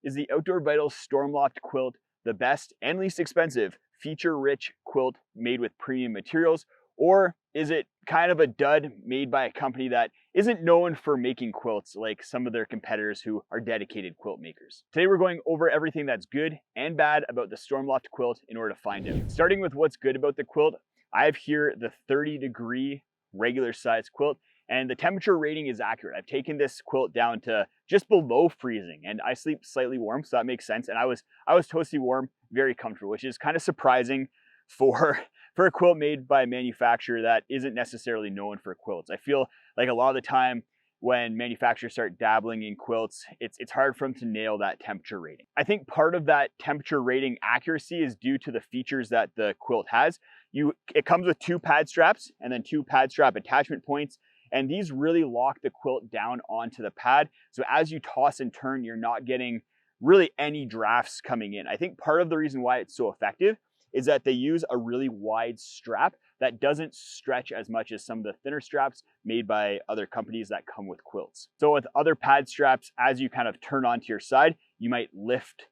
is the Outdoor Vitals Stormloft quilt the best and least expensive feature-rich quilt made with premium materials, or is it kind of a dud made by a company that isn't known for making quilts like some of their competitors who are dedicated quilt makers? Today we're going over everything that's good and bad about the Stormloft quilt in order to find out. Starting with what's good about the quilt, I have here the 30-degree regular size quilt, and the temperature rating is accurate. I've taken this quilt down to just below freezing, and I sleep slightly warm, so that makes sense. And I was toasty warm, very comfortable, which is kind of surprising for a quilt made by a manufacturer that isn't necessarily known for quilts. I feel like a lot of the time when manufacturers start dabbling in quilts, it's hard for them to nail that temperature rating. I think part of that temperature rating accuracy is due to the features that the quilt has. It comes with 2 pad straps and then 2 pad strap attachment points. And these really lock the quilt down onto the pad. So as you toss and turn, you're not getting really any drafts coming in. I think part of the reason why it's so effective is that they use a really wide strap that doesn't stretch as much as some of the thinner straps made by other companies that come with quilts. So with other pad straps, as you kind of turn onto your side, you might lift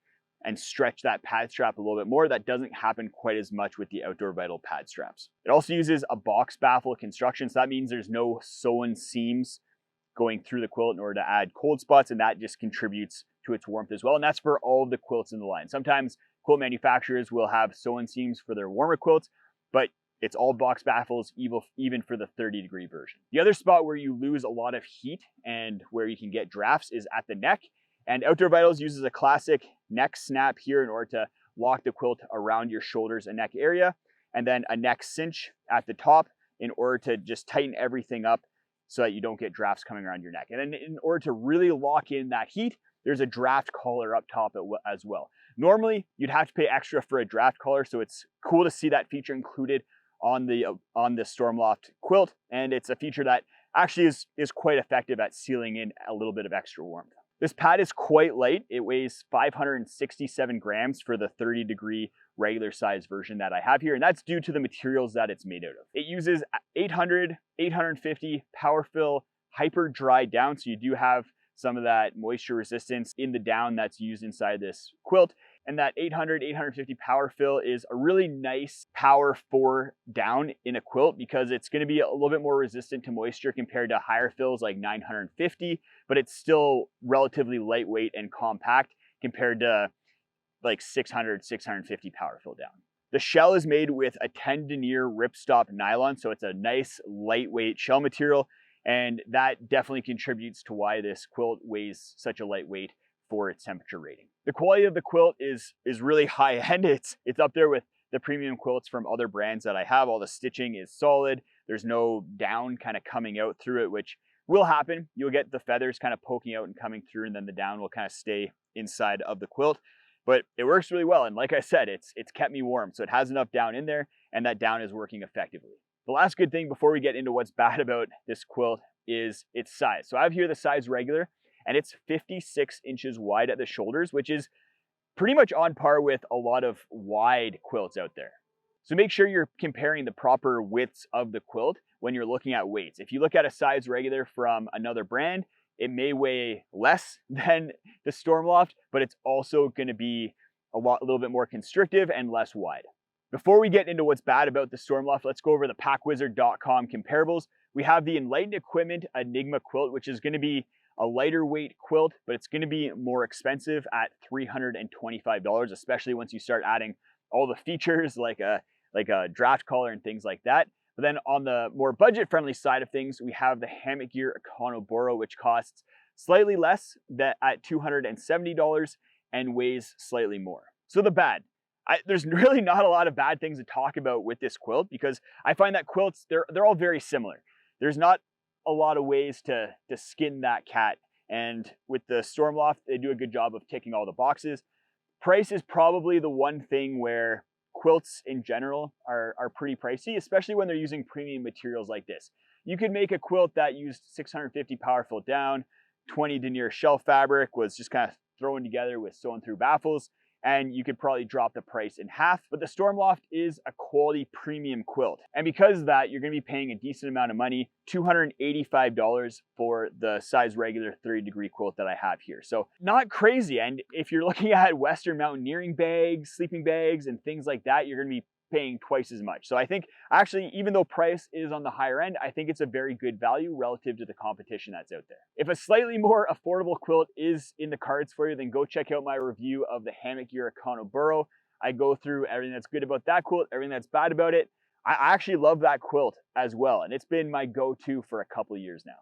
and stretch that pad strap a little bit more. That doesn't happen quite as much with the Outdoor Vital pad straps. It also uses a box baffle construction, so that means there's no sewn seams going through the quilt in order to add cold spots, and that just contributes to its warmth as well. And that's for all of the quilts in the line. Sometimes quilt manufacturers will have sewn seams for their warmer quilts, but it's all box baffles, even for the 30-degree version. The other spot where you lose a lot of heat and where you can get drafts is at the neck. And Outdoor Vitals uses a classic neck snap here in order to lock the quilt around your shoulders and neck area, and then a neck cinch at the top in order to just tighten everything up so that you don't get drafts coming around your neck. And then in order to really lock in that heat, there's a draft collar up top as well. Normally, you'd have to pay extra for a draft collar, so it's cool to see that feature included on the Stormloft quilt, and it's a feature that actually is quite effective at sealing in a little bit of extra warmth. This pad is quite light. It weighs 567 grams for the 30-degree regular size version that I have here, and that's due to the materials that it's made out of. It uses 850 power fill hyper dry down, so you do have some of that moisture resistance in the down that's used inside this quilt. And that 850 power fill is a really nice power 4 down in a quilt because it's going to be a little bit more resistant to moisture compared to higher fills like 950, but it's still relatively lightweight and compact compared to like 650 power fill down. The shell is made with a 10 denier ripstop nylon, so it's a nice lightweight shell material, and that definitely contributes to why this quilt weighs such a lightweight for its temperature rating. The quality of the quilt is really high end. It's up there with the premium quilts from other brands that I have. All the stitching is solid. There's no down kind of coming out through it, which will happen. You'll get the feathers kind of poking out and coming through, and then the down will kind of stay inside of the quilt. But it works really well, and like I said, it's kept me warm, so it has enough down in there, and that down is working effectively. The last good thing before we get into what's bad about this quilt is its size. So I have here the size regular, and it's 56 inches wide at the shoulders, which is pretty much on par with a lot of wide quilts out there. So make sure you're comparing the proper widths of the quilt when you're looking at weights. If you look at a size regular from another brand, it may weigh less than the Stormloft, but it's also going to be a little bit more constrictive and less wide. Before we get into what's bad about the Stormloft, let's go over the PackWizard.com comparables. We have the Enlightened Equipment Enigma quilt, which is going to be a lighter weight quilt, but it's going to be more expensive at $325, especially once you start adding all the features like a draft collar and things like that. But then on the more budget-friendly side of things, we have the Hammock Gear Econoboro, which costs slightly less at $270 and weighs slightly more. So the bad. There's really not a lot of bad things to talk about with this quilt because I find that quilts, they're all very similar. There's not a lot of ways to skin that cat. And with the Stormloft, they do a good job of ticking all the boxes. Price is probably the one thing where quilts in general are pretty pricey, especially when they're using premium materials like this. You could make a quilt that used 650 power fill down, 20 denier shell fabric, was just kind of thrown together with sewn through baffles, and you could probably drop the price in half. But the Stormloft is a quality premium quilt. And because of that, you're gonna be paying a decent amount of money, $285 for the size regular 30-degree quilt that I have here. So not crazy. And if you're looking at Western mountaineering bags, sleeping bags, and things like that, you're gonna be paying twice as much. So I think actually, even though price is on the higher end, I think it's a very good value relative to the competition that's out there. If a slightly more affordable quilt is in the cards for you, then go check out my review of the Hammock Yurikano Burrow. I go through everything that's good about that quilt, everything that's bad about it. I actually love that quilt as well, and it's been my go-to for a couple of years now.